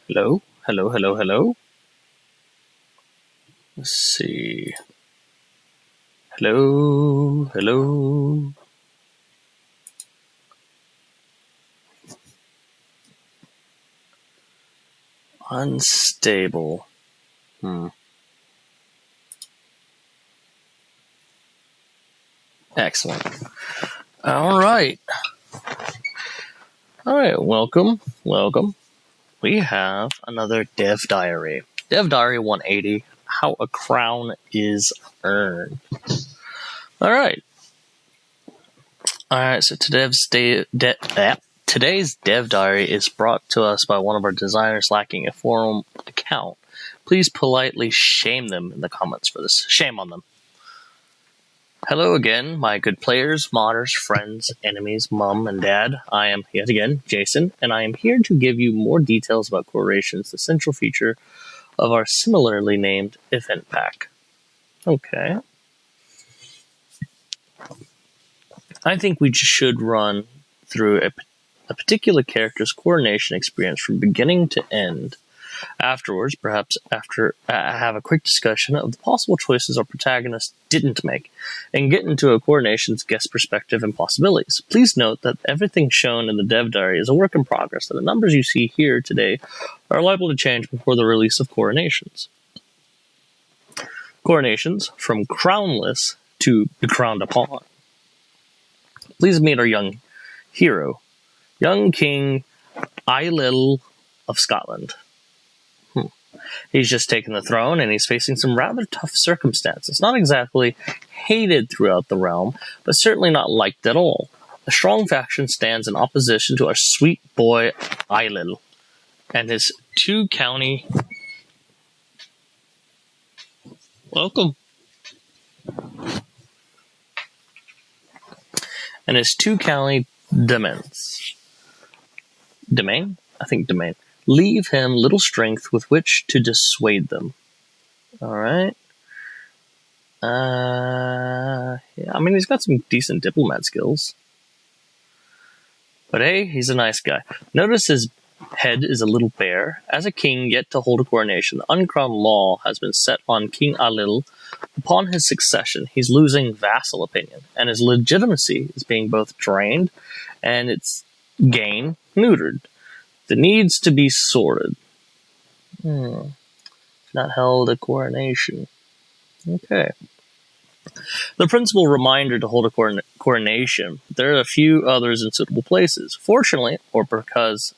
Hello, hello, hello, hello. Let's see. Hello, hello. Unstable. Excellent. All right. Welcome. We have another Dev Diary. Dev Diary 180, How a Crown is Earned. All right, so today's Dev Diary is brought to us by one of our designers lacking a forum account. Please politely shame them in the comments for this. Shame on them. Hello again, my good players, modders, friends, enemies, mum, and dad. I am, yet again, Jason, and I am here to give you more details about Coronations, the central feature of our similarly named event pack. Okay. I think we should run through a particular character's coronation experience from beginning to end. Afterwards, perhaps have a quick discussion of the possible choices our protagonist didn't make, and get into a coronation's guest perspective and possibilities. Please note that everything shown in the Dev Diary is a work in progress, and the numbers you see here today are liable to change before the release of coronations. Coronations, from crownless to crowned upon. Please meet our young hero, young King Ailill of Scotland. He's just taken the throne, and he's facing some rather tough circumstances. Not exactly hated throughout the realm, but certainly not liked at all. A strong faction stands in opposition to our sweet boy Ailill and his two-county... Welcome. And his two-county domains. Domain? I think domain. Leave him little strength with which to dissuade them. Alright. Yeah, I mean, he's got some decent diplomat skills. But hey, he's a nice guy. Notice his head is a little bare. As a king yet to hold a coronation, the uncrowned law has been set on King Ailill. Upon his succession, he's losing vassal opinion, and his legitimacy is being both drained and its gain neutered. That needs to be sorted. Not held a coronation. Okay. The principal reminder to hold a coronation, there are a few others in suitable places. Fortunately, or because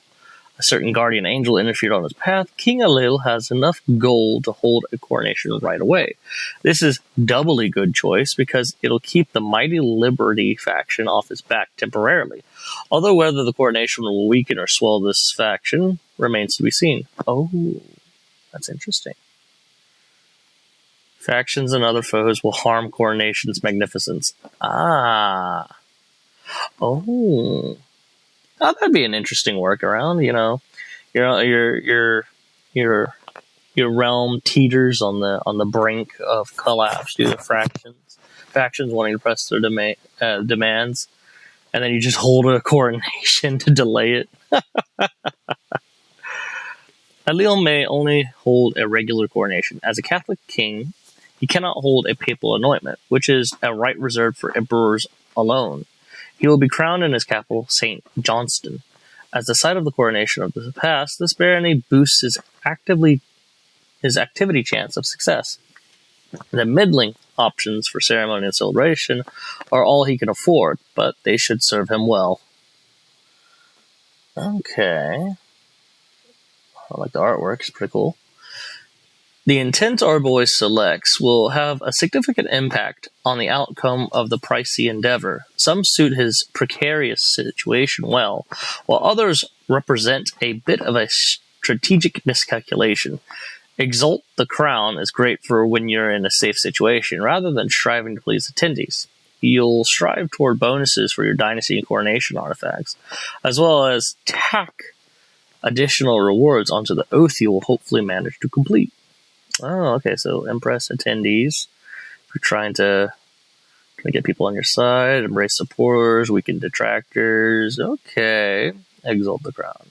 a certain guardian angel interfered on his path, King Ailill has enough gold to hold a coronation right away. This is doubly good choice because it'll keep the mighty Liberty faction off his back temporarily. Although whether the coronation will weaken or swell this faction remains to be seen. Oh, that's interesting. Factions and other foes will harm coronation's magnificence. Oh, that'd be an interesting workaround. Your realm teeters on the brink of collapse due to factions wanting to press their demands, and then you just hold a coronation to delay it. Ailill may only hold a regular coronation. As a Catholic king, he cannot hold a papal anointment, which is a right reserved for emperors alone. He will be crowned in his capital, St. Johnston. As the site of the coronation of the past, this barony boosts his activity chance of success. The middling options for ceremony and celebration are all he can afford, but they should serve him well. Okay. I like the artwork, it's pretty cool. The intent our boy selects will have a significant impact on the outcome of the pricey endeavor. Some suit his precarious situation well, while others represent a bit of a strategic miscalculation. Exalt the crown is great for when you're in a safe situation, rather than striving to please attendees. You'll strive toward bonuses for your dynasty and coronation artifacts, as well as tack additional rewards onto the oath you will hopefully manage to complete. Oh, okay, so impress attendees. If you're trying to get people on your side, embrace supporters, weaken detractors. Okay, exalt the crown.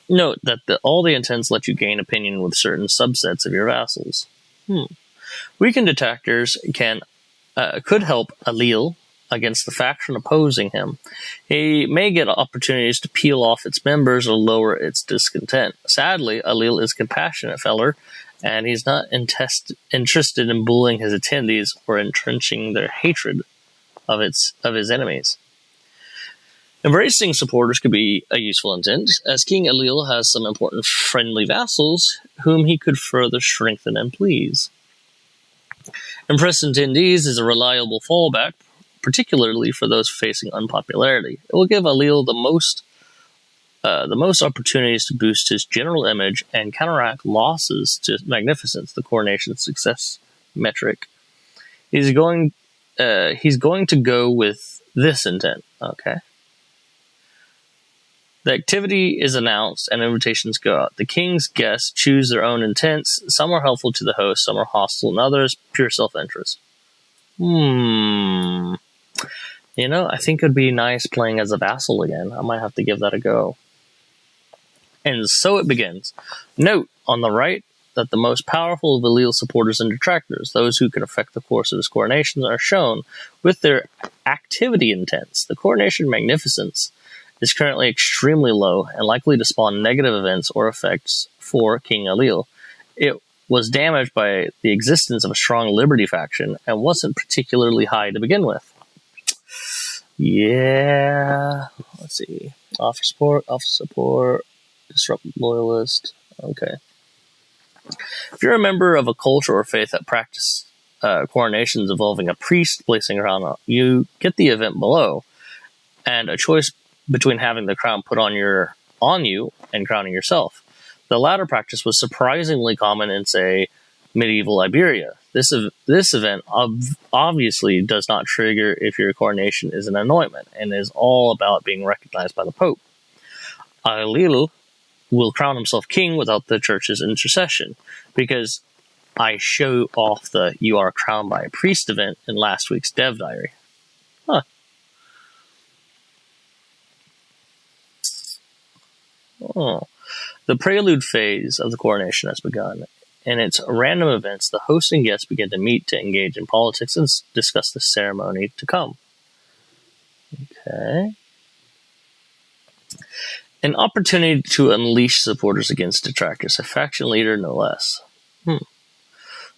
Note that all the intents let you gain opinion with certain subsets of your vassals. Weakened detractors could help Allele against the faction opposing him. He may get opportunities to peel off its members or lower its discontent. Sadly, Allele is a compassionate feller, and he's not interested in bullying his attendees or entrenching their hatred of his enemies. Embracing supporters could be a useful intent, as King Allele has some important friendly vassals whom he could further strengthen and please. Impressed attendees is a reliable fallback, particularly for those facing unpopularity. It will give Allele the most opportunities to boost his general image and counteract losses to magnificence, the coronation success metric. He's going to go with this intent. Okay. The activity is announced and invitations go out. The king's guests choose their own intents. Some are helpful to the host, some are hostile, and others pure self-interest. I think it would be nice playing as a vassal again. I might have to give that a go. And so it begins. Note on the right that the most powerful of Allele's supporters and detractors, those who can affect the course of his coronation, are shown with their activity intents. The coronation magnificence is currently extremely low and likely to spawn negative events or effects for King Allele. It was damaged by the existence of a strong Liberty faction and wasn't particularly high to begin with. Yeah, let's see. Offer support, disrupt loyalist. Okay. If you're a member of a culture or faith that practice coronations involving a priest placing a crown, you get the event below, and a choice between having the crown put on you and crowning yourself. The latter practice was surprisingly common in, say, medieval Iberia. This event obviously does not trigger if your coronation is an anointment and is all about being recognized by the Pope. Allele will crown himself king without the church's intercession, because I show off the "you are crowned by a priest" event in last week's dev diary. Huh. Oh. The prelude phase of the coronation has begun. In its random events, the host and guests begin to meet to engage in politics and discuss the ceremony to come. Okay. An opportunity to unleash supporters against detractors, a faction leader no less.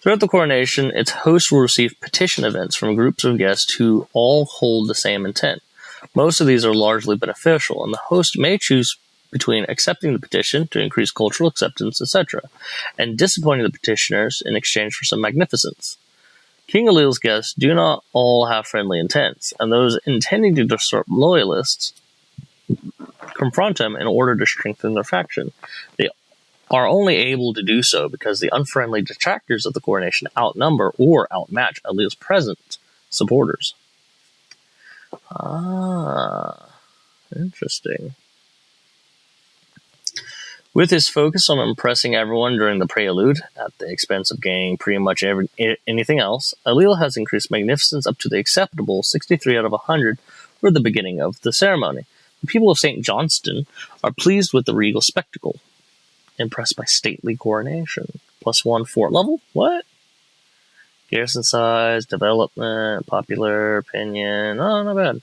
Throughout the coronation, its host will receive petition events from groups of guests who all hold the same intent. Most of these are largely beneficial, and the host may choose between accepting the petition to increase cultural acceptance, etc., and disappointing the petitioners in exchange for some magnificence. King Allele's guests do not all have friendly intents, and those intending to disrupt loyalists confront him in order to strengthen their faction. They are only able to do so because the unfriendly detractors of the coronation outnumber or outmatch Allele's present supporters. Interesting. With his focus on impressing everyone during the prelude, at the expense of gaining pretty much anything else, Allele has increased magnificence up to the acceptable 63 out of 100 for the beginning of the ceremony. The people of St. Johnston are pleased with the regal spectacle, impressed by stately coronation. +1 fort level? What? Garrison size, development, popular opinion. Oh, not bad.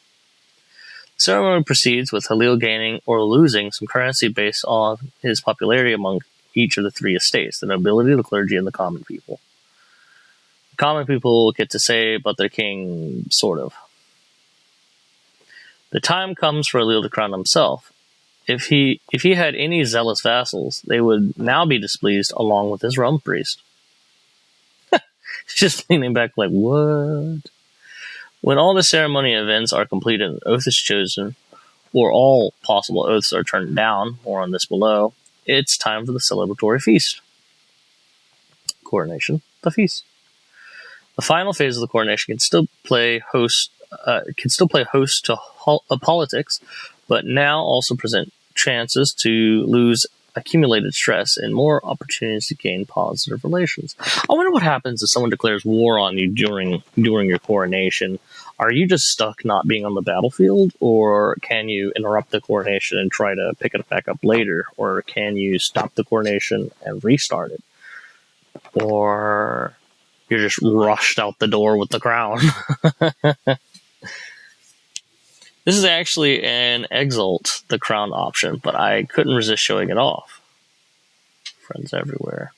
The ceremony proceeds with Allele gaining or losing some currency based on his popularity among each of the three estates, the nobility, the clergy, and the common people. The common people get to say about their king, sort of. The time comes for Allele to crown himself. If he had any zealous vassals, they would now be displeased along with his rum priest. Just leaning back like, what? When all the ceremony events are completed and an oath is chosen, or all possible oaths are turned down, more on this below, it's time for the celebratory feast. Coronation, the feast. The final phase of the coronation can still play host to politics, but now also present chances to lose accumulated stress and more opportunities to gain positive relations. I wonder what happens if someone declares war on you during your coronation. Are you just stuck not being on the battlefield, or can you interrupt the coronation and try to pick it back up later, or can you stop the coronation and restart it, or you're just rushed out the door with the crown? This is actually an Exalt, the crown option, but I couldn't resist showing it off. Friends everywhere.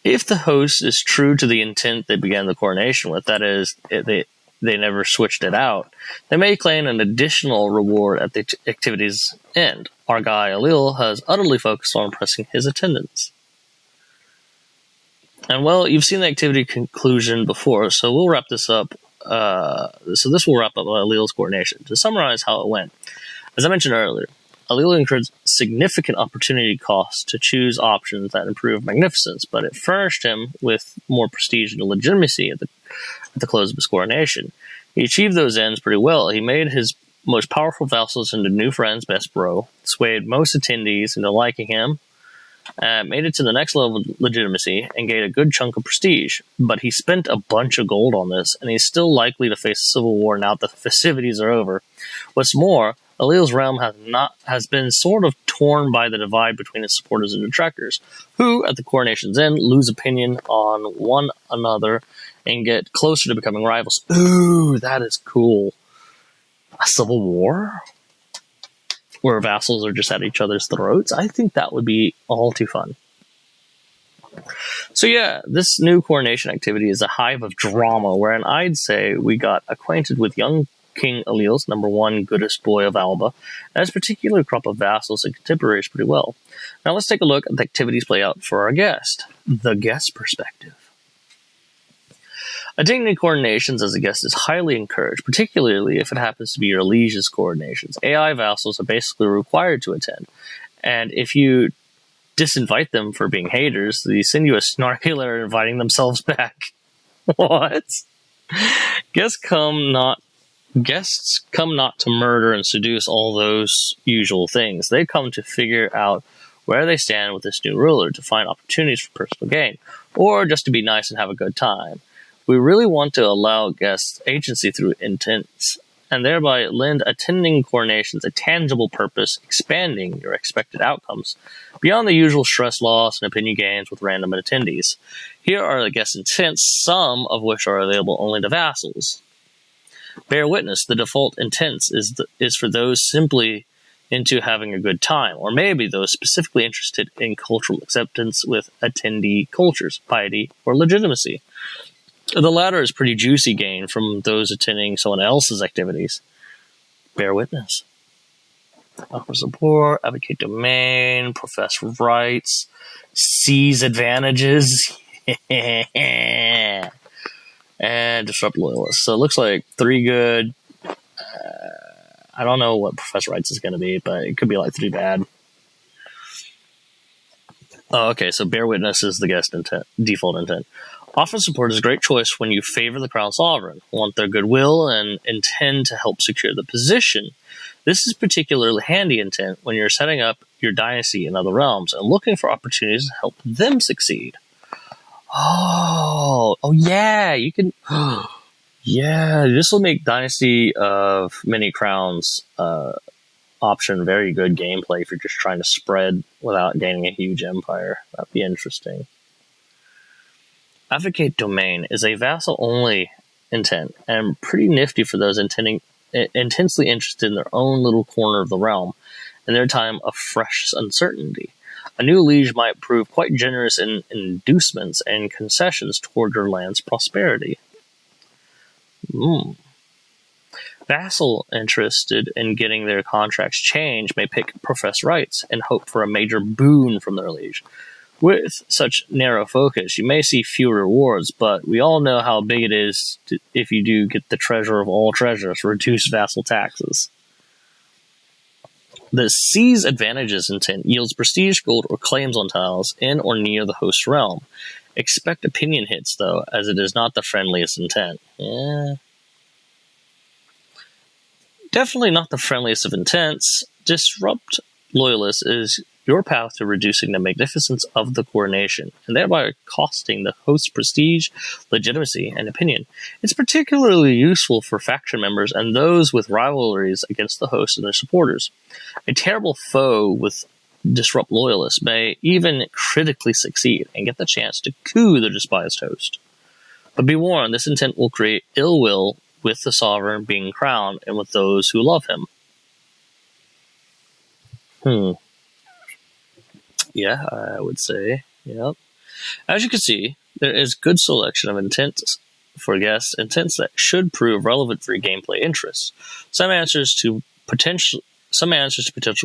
If the host is true to the intent they began the coronation with, that is, they never switched it out, they may claim an additional reward at the activity's end. Our guy Alil has utterly focused on impressing his attendants. And well, you've seen the activity conclusion before, so we'll wrap this up. So this will wrap up Alil's coronation. To summarize how it went, as I mentioned earlier, Alil incurred significant opportunity costs to choose options that improved magnificence, but it furnished him with more prestige and legitimacy at the close of his coronation. He achieved those ends pretty well. He made his most powerful vassals into new friends, best bro, swayed most attendees into liking him, made it to the next level of legitimacy, and gained a good chunk of prestige. But he spent a bunch of gold on this, and he's still likely to face a civil war now that the festivities are over. What's more, Alil's realm has been sort of torn by the divide between his supporters and detractors, who, at the coronation's end, lose opinion on one another and get closer to becoming rivals. Ooh, that is cool. A civil war? Where vassals are just at each other's throats? I think that would be all too fun. So yeah, this new coronation activity is a hive of drama, wherein I'd say we got acquainted with young King Alil's #1 goodest boy of Alba, and his particular crop of vassals and contemporaries pretty well. Now let's take a look at the activities play out for our guest. The guest perspective. Attending coronations as a guest is highly encouraged, particularly if it happens to be your liege's coronations. AI vassals are basically required to attend, and if you disinvite them for being haters, they send you a snarky letter inviting themselves back. What? Guests come not to murder and seduce all those usual things. They come to figure out where they stand with this new ruler, to find opportunities for personal gain, or just to be nice and have a good time. We really want to allow guests agency through intents, and thereby lend attending coronations a tangible purpose, expanding your expected outcomes beyond the usual stress loss and opinion gains with random attendees. Here are the guest intents, some of which are available only to vassals. Bear witness, the default intents is for those simply into having a good time, or maybe those specifically interested in cultural acceptance with attendee cultures, piety, or legitimacy. The latter is pretty juicy gain from those attending someone else's activities. Bear witness. Offer support, advocate domain, profess rights, seize advantages, and disrupt loyalists. So it looks like 3 good. I don't know what profess rights is going to be, but it could be like 3 bad. Oh, okay, so bear witness is the guest intent, default intent. Offer support is a great choice when you favor the crown sovereign, want their goodwill, and intend to help secure the position. This is particularly handy intent when you're setting up your dynasty in other realms and looking for opportunities to help them succeed. Oh yeah, you can. Yeah, this will make Dynasty of Many Crowns option very good gameplay if you're just trying to spread without gaining a huge empire. That'd be interesting. Advocate Domain is a vassal-only intent, and pretty nifty for those intensely interested in their own little corner of the realm and their time of fresh uncertainty. A new liege might prove quite generous in inducements and concessions toward your land's prosperity. Vassal interested in getting their contracts changed may pick profess rights and hope for a major boon from their liege. With such narrow focus, you may see fewer rewards, but we all know how big it is if you do get the treasure of all treasures, reduce vassal taxes. The seize advantages intent yields prestige, gold, or claims on tiles in or near the host realm. Expect opinion hits, though, as it is not the friendliest intent. Definitely not the friendliest of intents. Disrupt loyalists is your path to reducing the magnificence of the coronation, and thereby costing the host's prestige, legitimacy, and opinion. It's particularly useful for faction members and those with rivalries against the host and their supporters. A terrible foe with disrupt loyalists may even critically succeed and get the chance to coup the despised host. But be warned, this intent will create ill will with the sovereign being crowned and with those who love him. Yeah, I would say. Yep. As you can see, there is good selection of intents for guests, intents that should prove relevant for your gameplay interests. Some answers to potential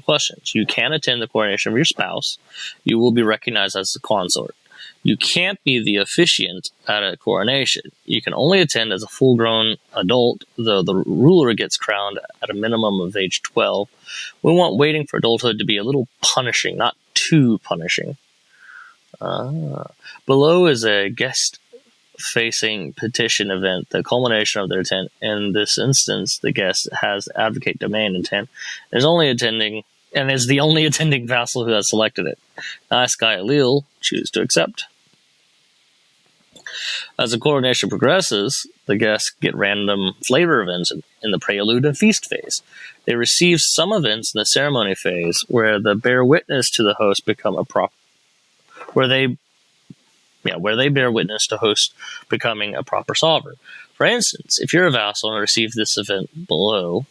questions. You can attend the coronation of your spouse. You will be recognized as the consort. You can't be the officiant at a coronation. You can only attend as a full-grown adult, though the ruler gets crowned at a minimum of age 12. We want waiting for adulthood to be a little punishing, not too punishing. Below is a guest-facing petition event, the culmination of their intent. In this instance, the guest has advocate domain intent, is the only attending vassal who has selected it. Nice guy Alil, choose to accept. As the coronation progresses, the guests get random flavor events in the prelude and feast phase. They receive some events in the ceremony phase, where the bear witness to the host where they bear witness to host becoming a proper sovereign. For instance, if you're a vassal and receive this event below,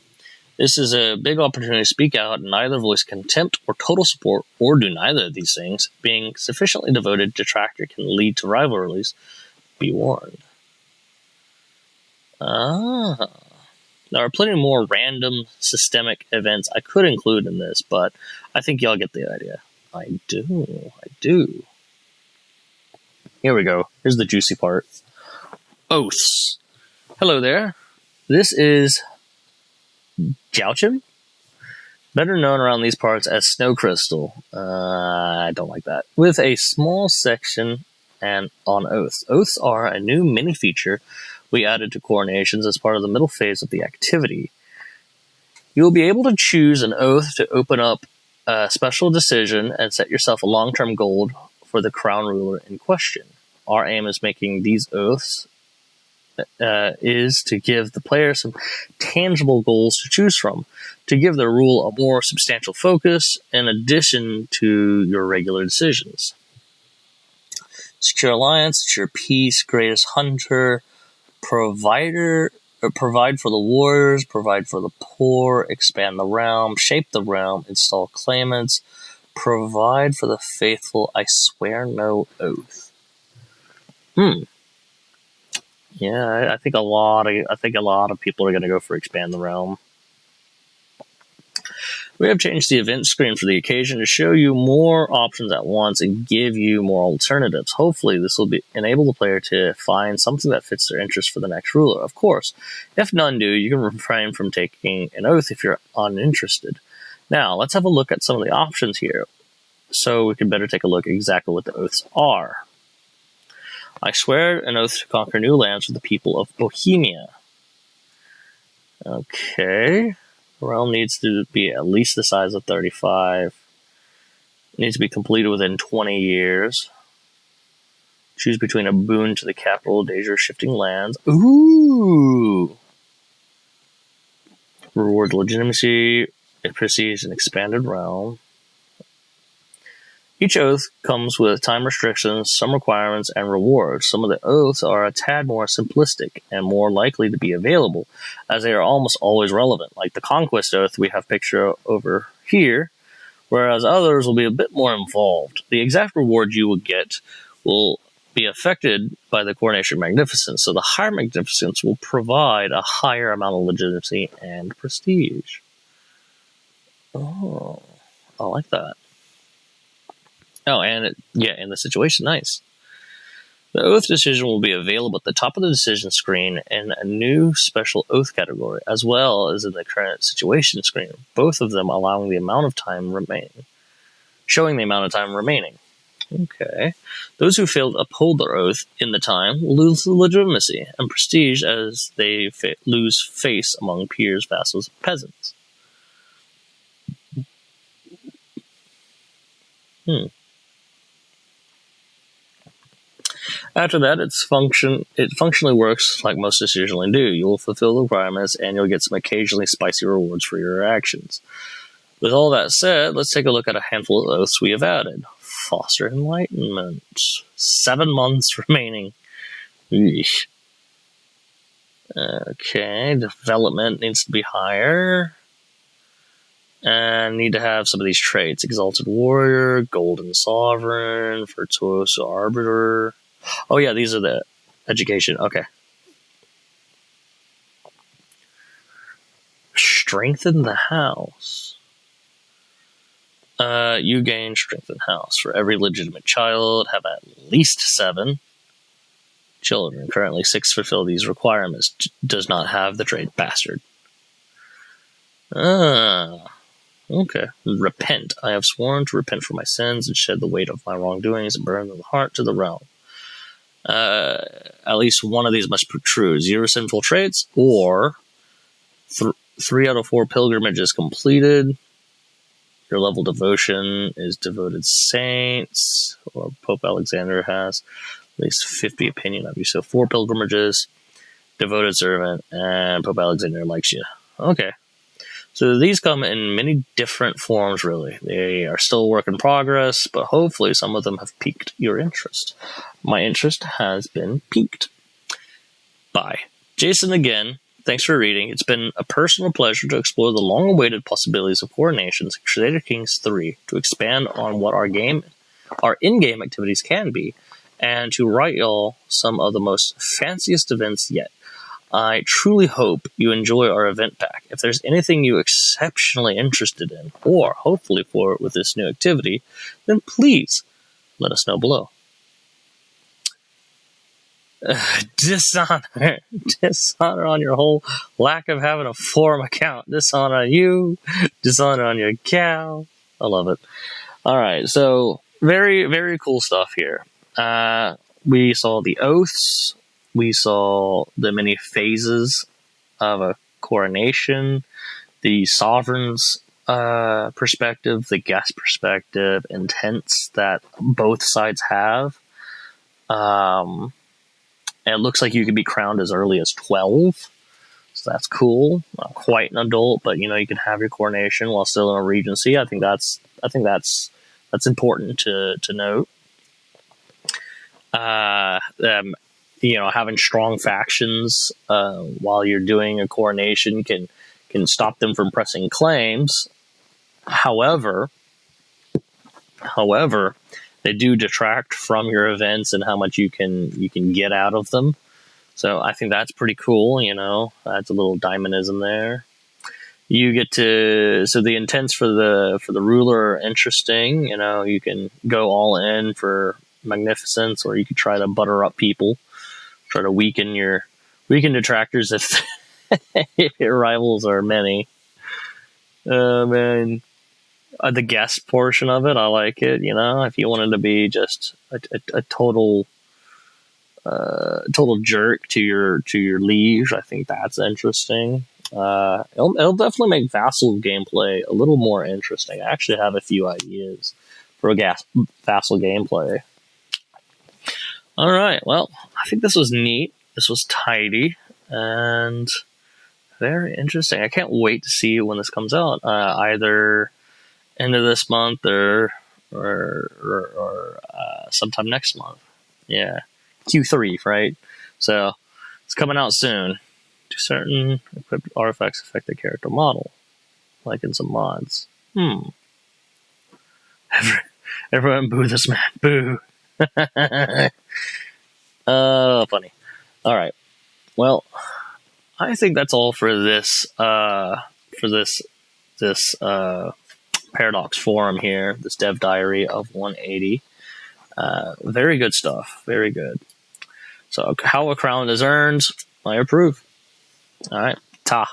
this is a big opportunity to speak out and either voice contempt or total support, or do neither of these things. Being sufficiently devoted detractor can lead to rivalries. Be warned. There are plenty more random systemic events I could include in this, but I think y'all get the idea. I do. Here we go. Here's the juicy part. Oaths. Hello there. This is Jouchim, better known around these parts as Snow Crystal. I don't like that. With a small section and on oaths. Oaths are a new mini feature we added to coronations as part of the middle phase of the activity. You will be able to choose an oath to open up a special decision and set yourself a long-term goal for the crown ruler in question. Our aim is making these oaths is to give the player some tangible goals to choose from, to give the rule a more substantial focus in addition to your regular decisions. Secure alliance, secure peace, greatest hunter, provide for the warriors, provide for the poor, expand the realm, shape the realm, install claimants, provide for the faithful, I swear no oath. Yeah, I think a lot of people are going to go for expand the realm. We have changed the event screen for the occasion to show you more options at once and give you more alternatives. Hopefully, this will enable the player to find something that fits their interest for the next ruler. Of course, if none do, you can refrain from taking an oath if you're uninterested. Now, let's have a look at some of the options here, so we can better take a look at exactly what the oaths are. I swear an oath to conquer new lands for the people of Bohemia. Okay. The realm needs to be at least the size of 35. It needs to be completed within 20 years. Choose between a boon to the capital, dangerous shifting lands. Ooh! Reward legitimacy. It precedes an expanded realm. Each oath comes with time restrictions, some requirements, and rewards. Some of the oaths are a tad more simplistic and more likely to be available, as they are almost always relevant, like the Conquest Oath we have pictured over here, whereas others will be a bit more involved. The exact reward you will get will be affected by the Coronation Magnificence, so the higher Magnificence will provide a higher amount of legitimacy and prestige. Oh, I like that. Oh, and in the situation, nice. The oath decision will be available at the top of the decision screen in a new special oath category, as well as in the current situation screen, both of them showing the amount of time remaining. Okay. Those who fail to uphold their oath in the time will lose legitimacy and prestige as they lose face among peers, vassals, and peasants. After that, it functionally works like most systems usually do. You will fulfill the requirements, and you'll get some occasionally spicy rewards for your actions. With all that said, let's take a look at a handful of oaths we have added. Foster Enlightenment. 7 months remaining. Eesh. Okay, development needs to be higher. And need to have some of these traits. Exalted Warrior, Golden Sovereign, Virtuoso Arbiter. Oh yeah, these are the education. Okay. Strengthen the house. You gain Strengthen House. For every legitimate child, have at least 7 children. Currently 6 fulfill these requirements. Does not have the trait Bastard. Okay. Repent. I have sworn to repent for my sins and shed the weight of my wrongdoings and burn the heart to the realm. At least one of these must protrude. 0 sinful traits, or 3 out of 4 pilgrimages completed. Your level devotion is devoted saints, or Pope Alexander has at least 50 opinion of you. So 4 pilgrimages, devoted servant, and Pope Alexander likes you. Okay. So these come in many different forms, really. They are still a work in progress, but hopefully some of them have piqued your interest. My interest has been piqued. Bye. Jason again. Thanks for reading. It's been a personal pleasure to explore the long-awaited possibilities of coronations in Crusader Kings 3, to expand on what our in-game activities can be, and to write y'all some of the most fanciest events yet. I truly hope you enjoy our event pack. If there's anything you're exceptionally interested in, or hopefully for with this new activity, then please let us know below. Dishonor on your whole lack of having a forum account. Dishonor on you, dishonor on your cow. I love it. Alright, so very, very cool stuff here. We saw the oaths. We saw the many phases of a coronation, the sovereign's perspective, the guest perspective, intents that both sides have. And it looks like you could be crowned as early as 12, so that's cool. Not quite an adult, but you can have your coronation while still in a regency. I think that's important to note. Having strong factions while you're doing a coronation can stop them from pressing claims. However, they do detract from your events and how much you can get out of them. So I think that's pretty cool. That's a little dynamism there. You get to, so the intents for the ruler are interesting. You can go all in for magnificence, or you could try to butter up people, try to weaken detractors if your rivals are many. Man, the guest portion of it, I like it. If you wanted to be just a total jerk to your liege, I think that's interesting. It'll definitely make vassal gameplay a little more interesting. I actually have a few ideas for vassal gameplay. All right, well, I think this was neat. This was tidy and very interesting. I can't wait to see when this comes out. Either end of this month or sometime next month. Yeah, Q3, right? So it's coming out soon. Do certain equipped artifacts affect the character model, like in some mods? Everyone boo this man. Boo. Funny. All right. Well, I think that's all for this Paradox forum here. This dev diary of 180. Very good stuff. Very good. So, how a crown is earned, I approve. All right. Ta.